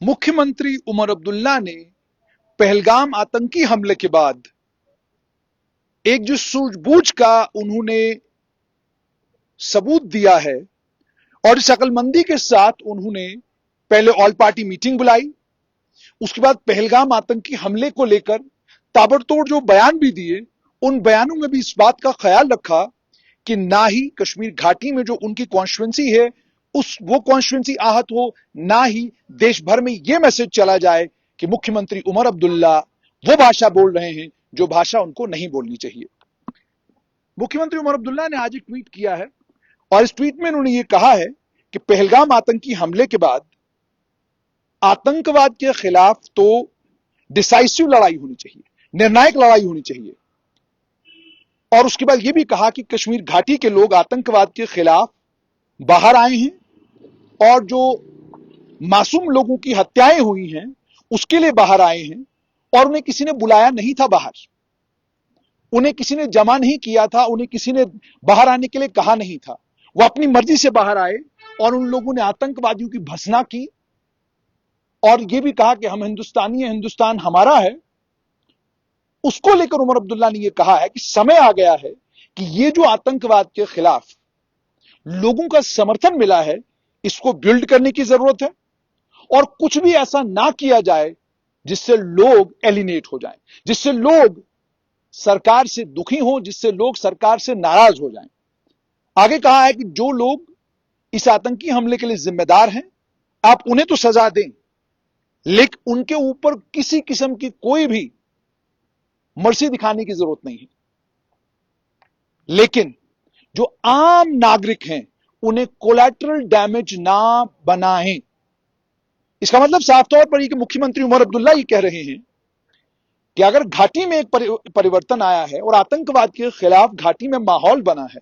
मुख्यमंत्री उमर अब्दुल्ला ने पहलगाम आतंकी हमले के बाद एक जो सूझबूझ का उन्होंने सबूत दिया है और इस अक्लमंदी के साथ उन्होंने पहले ऑल पार्टी मीटिंग बुलाई, उसके बाद पहलगाम आतंकी हमले को लेकर ताबड़तोड़ जो बयान भी दिए, उन बयानों में भी इस बात का ख्याल रखा कि ना ही कश्मीर घाटी में जो उनकी कॉन्स्टिट्यूंसी है वो कॉन्स्टिट्यूंसी आहत हो, ना ही देश भर में यह मैसेज चला जाए कि मुख्यमंत्री उमर अब्दुल्ला वो भाषा बोल रहे हैं जो भाषा उनको नहीं बोलनी चाहिए। मुख्यमंत्री उमर अब्दुल्ला ने आज एक ट्वीट किया है और इस ट्वीट में उन्होंने ये कहा है कि पहलगाम आतंकी हमले के बाद आतंकवाद के खिलाफ तो डिसाइसिव लड़ाई होनी चाहिए, निर्णायक लड़ाई होनी चाहिए। और उसके बाद यह भी कहा कि कश्मीर घाटी के लोग आतंकवाद के खिलाफ बाहर आए हैं और जो मासूम लोगों की हत्याएं हुई हैं उसके लिए बाहर आए हैं और उन्हें किसी ने बुलाया नहीं था बाहर, उन्हें किसी ने जमा नहीं किया था, उन्हें किसी ने बाहर आने के लिए कहा नहीं था। वो अपनी मर्जी से बाहर आए और उन लोगों ने आतंकवादियों की भर्त्सना की और यह भी कहा कि हम हिंदुस्तानी हैं, हिंदुस्तान हमारा है। उसको लेकर उमर अब्दुल्ला ने यह कहा है कि समय आ गया है कि यह जो आतंकवाद के खिलाफ लोगों का समर्थन मिला है इसको बिल्ड करने की जरूरत है और कुछ भी ऐसा ना किया जाए जिससे लोग एलिनेट हो जाएं, जिससे लोग सरकार से दुखी हो, जिससे लोग सरकार से नाराज हो जाएं। आगे कहा है कि जो लोग इस आतंकी हमले के लिए जिम्मेदार हैं आप उन्हें तो सजा दें, लेकिन उनके ऊपर किसी किस्म की कोई भी मर्सी दिखाने की जरूरत नहीं है। लेकिन जो आम नागरिक हैं उन्हें कोलैटरल डैमेज ना बनाएं। इसका मतलब साफ तौर पर यह कि मुख्यमंत्री उमर अब्दुल्ला ये कह रहे हैं कि अगर घाटी में एक परिवर्तन आया है और आतंकवाद के खिलाफ घाटी में माहौल बना है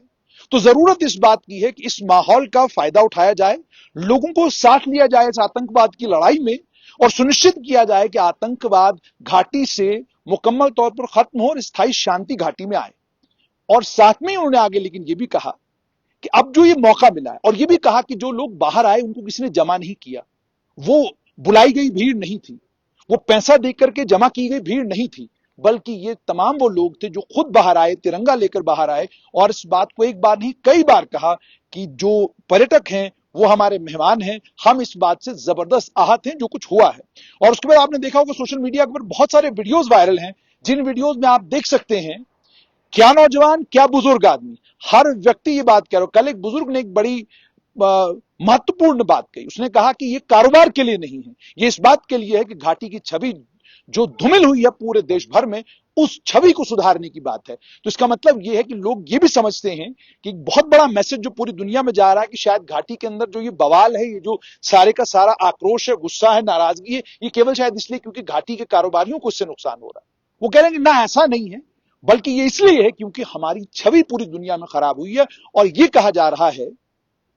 तो जरूरत इस बात की है कि इस माहौल का फायदा उठाया जाए, लोगों को साथ लिया जाए इस आतंकवाद की लड़ाई में और सुनिश्चित किया जाए कि आतंकवाद घाटी से मुकम्मल तौर पर खत्म हो और स्थायी शांति घाटी में आए। और साथ में उन्होंने आगे लेकिन यह भी कहा कि अब जो ये मौका मिला है, और यह भी कहा कि जो लोग बाहर आए उनको किसी ने जमा नहीं किया, वो बुलाई गई भीड़ नहीं थी, वो पैसा देकर के जमा की गई भीड़ नहीं थी, बल्कि ये तमाम वो लोग थे जो खुद बाहर आए, तिरंगा लेकर बाहर आए और इस बात को एक बार नहीं कई बार कहा कि जो पर्यटक हैं वो हमारे मेहमान हैं, हम इस बात से जबरदस्त आहत हैं जो कुछ हुआ है। और उसके बाद आपने देखा होगा सोशल मीडिया पर बहुत सारे वीडियोस वायरल हैं, जिन वीडियोस में आप देख सकते हैं क्या नौजवान क्या बुजुर्ग आदमी, हर व्यक्ति ये बात कह रहा है। कल एक बुजुर्ग ने एक बड़ी महत्वपूर्ण बात कही, उसने कहा कि ये कारोबार के लिए नहीं है, ये इस बात के लिए है कि घाटी की छवि जो धूमिल हुई है पूरे देश भर में उस छवि को सुधारने की बात है। तो इसका मतलब यह है कि लोग ये भी समझते हैं कि एक बहुत बड़ा मैसेज जो पूरी दुनिया में जा रहा है कि शायद घाटी के अंदर जो ये बवाल है, ये जो सारे का सारा आक्रोश है, गुस्सा है, नाराजगी है, ये केवल शायद इसलिए क्योंकि घाटी के कारोबारियों को इससे नुकसान हो रहा है। वो कह रहे हैं कि ना ऐसा नहीं है, बल्कि ये इसलिए है क्योंकि हमारी छवि पूरी दुनिया में खराब हुई है। और ये कहा जा रहा है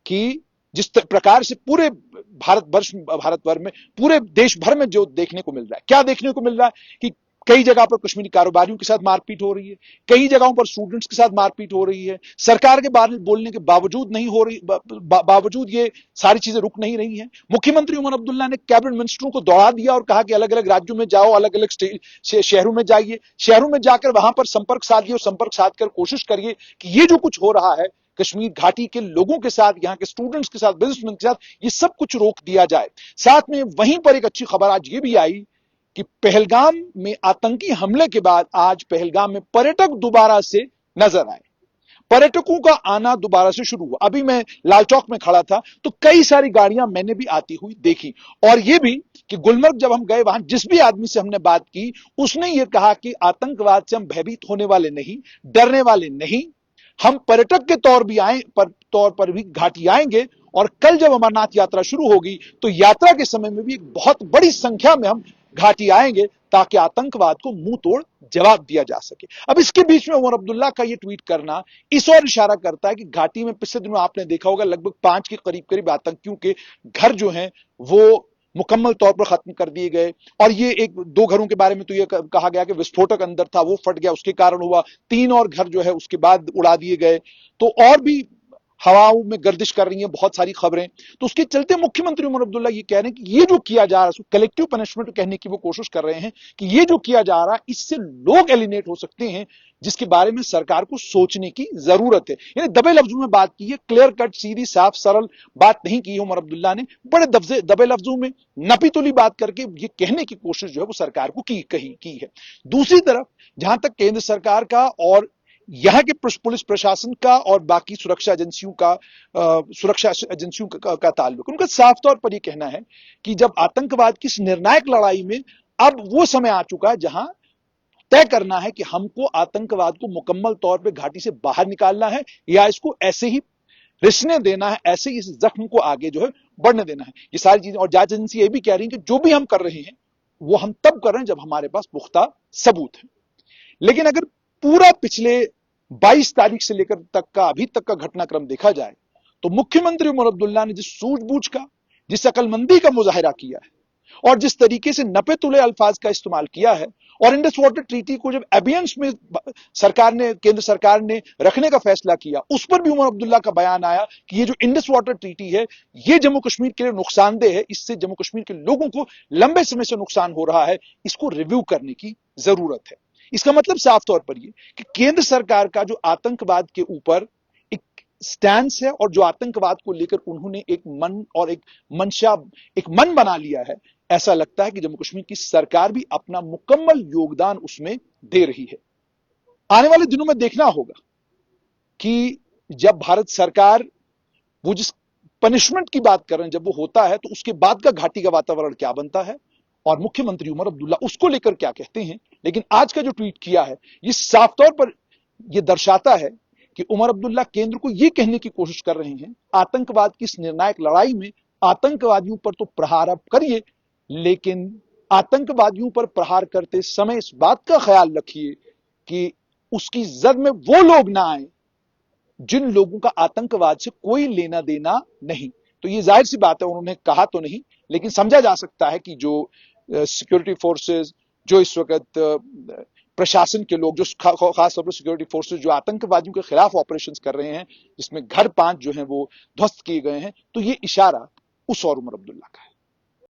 कि जिस प्रकार से पूरे भारतवर्ष में पूरे देश भर में जो देखने को मिल रहा है, क्या देखने को मिल रहा है कि कई जगह पर कश्मीरी कारोबारियों के साथ मारपीट हो रही है, कई जगहों पर स्टूडेंट्स के साथ मारपीट हो रही है, सरकार के बारे में बोलने के बावजूद नहीं हो रही, बावजूद ये सारी चीजें रुक नहीं रही हैं। मुख्यमंत्री उमर अब्दुल्ला ने कैबिनेट मिनिस्टरों को दौड़ा दिया और कहा कि अलग अलग राज्यों में जाओ, अलग अलग शहरों में जाइए, शहरों में जाकर वहां पर संपर्क साधिए और संपर्क साध कर कोशिश करिए कि ये जो कुछ हो रहा है कश्मीर घाटी के लोगों के साथ, यहाँ के स्टूडेंट्स के साथ, बिजनेसमैन के साथ, ये सब कुछ रोक दिया जाए। साथ में वहीं पर एक अच्छी खबर आज ये भी आई कि पहलगाम में आतंकी हमले के बाद आज पहलगाम में पर्यटक दोबारा से नजर आए, पर्यटकों का आना दोबारा से शुरू हुआ। अभी मैं लाल चौक में खड़ा था तो कई सारी गाड़ियां मैंने भी आती हुई देखी और यह भी कि गुलमर्ग जब हम गए वहां जिस भी आदमी से हमने बात की उसने ये कहा कि आतंकवाद से हम भयभीत होने वाले नहीं, डरने वाले नहीं, हम पर्यटक के तौर पर भी घाटी आएंगे और कल जब अमरनाथ यात्रा शुरू होगी तो यात्रा के समय में भी एक बहुत बड़ी संख्या में हम घाटी आएंगे ताकि आतंकवाद को मुंह तोड़ जवाब दिया जा सके। अब इसके बीच में उमर अब्दुल्ला का यह ट्वीट करना इस ओर इशारा करता है कि घाटी में पिछले दिनों आपने देखा होगा लगभग 5 के करीब आतंकियों के घर जो हैं वो मुकम्मल तौर पर खत्म कर दिए गए। और ये एक दो घरों के बारे में तो ये कहा गया कि विस्फोटक अंदर था, वो फट गया, उसके कारण हुआ। 3 और घर जो है उसके बाद उड़ा दिए गए। तो और भी हवाओं में गर्दिश कर रही हैं बहुत सारी खबरें। तो उसके चलते मुख्यमंत्री उमर अब्दुल्ला ये कह रहे हैं कि ये जो किया जा रहा है, कलेक्टिव पनिशमेंट कहने की वो कोशिश कर रहे हैं कि ये जो किया जा रहा है इससे लोग एलिनेट हो सकते हैं, जिसके बारे में सरकार को सोचने की जरूरत है। यानी दबे लफ्जों में बात की है, क्लियर कट सीधी साफ सरल बात नहीं की है उमर अब्दुल्ला ने, बड़े दबे लफ्जों में नपी तुली बात करके ये कहने की कोशिश जो है वो सरकार को की है। दूसरी तरफ जहां तक केंद्र सरकार का और यहां के पुलिस प्रशासन का और बाकी सुरक्षा एजेंसियों का ताल्लुक, उनका साफ तौर पर यह कहना है कि जब आतंकवाद की इस निर्णायक लड़ाई में अब वो समय आ चुका है जहां तय करना है कि हमको आतंकवाद को मुकम्मल तौर पर घाटी से बाहर निकालना है या इसको ऐसे ही रिसने देना है, ऐसे ही इस जख्म को आगे जो है बढ़ने देना है। ये सारी चीजें, और जांच एजेंसी ये भी कह रही है कि जो भी हम कर रहे हैं वो हम तब कर रहे हैं जब हमारे पास पुख्ता सबूत है। लेकिन अगर पूरा पिछले 22 तारीख से लेकर तक का अभी तक का घटनाक्रम देखा जाए तो मुख्यमंत्री उमर अब्दुल्ला ने जिस सूझबूझ का, जिस अकलमंदी का मुजाहिरा किया है और जिस तरीके से नपे तुले अल्फाज का इस्तेमाल किया है, और इंडस वाटर ट्रीटी को जब एबियंस में केंद्र सरकार ने रखने का फैसला किया, उस पर भी उमर अब्दुल्ला का बयान आया कि ये जो इंडस वाटर ट्रीटी है ये जम्मू कश्मीर के लिए नुकसानदेह है, इससे जम्मू कश्मीर के लोगों को लंबे समय से नुकसान हो रहा है, इसको रिव्यू करने की जरूरत है। इसका मतलब साफ तौर पर यह कि केंद्र सरकार का जो आतंकवाद के ऊपर एक स्टैंड है और जो आतंकवाद को लेकर उन्होंने एक मन और एक मंशा, एक मन बना लिया है, ऐसा लगता है कि जम्मू कश्मीर की सरकार भी अपना मुकम्मल योगदान उसमें दे रही है। आने वाले दिनों में देखना होगा कि जब भारत सरकार वो जिस पनिशमेंट की बात कर रहे हैं जब वो होता है तो उसके बाद का घाटी का वातावरण क्या बनता है और मुख्यमंत्री उमर अब्दुल्ला उसको लेकर क्या कहते हैं। लेकिन आज का जो ट्वीट किया है ये साफ तौर पर यह दर्शाता है कि उमर अब्दुल्ला केंद्र को यह कहने की कोशिश कर रहे हैं, आतंकवाद की इस निर्णायक लड़ाई में आतंकवादियों पर तो प्रहार आप करिए, लेकिन आतंकवादियों पर प्रहार करते समय इस बात का ख्याल रखिए कि उसकी जद में वो लोग ना आए जिन लोगों का आतंकवाद से कोई लेना देना नहीं। तो ये जाहिर सी बात है, उन्होंने कहा तो नहीं, लेकिन समझा जा सकता है कि जो सिक्योरिटी फोर्सेस, जो इस वक्त प्रशासन के लोग, जो खासतौर पर सिक्योरिटी फोर्सेस जो आतंकवादियों के खिलाफ ऑपरेशंस कर रहे हैं, जिसमें घर 5 जो हैं वो ध्वस्त किए गए हैं, तो ये इशारा उस और उमर अब्दुल्ला का है।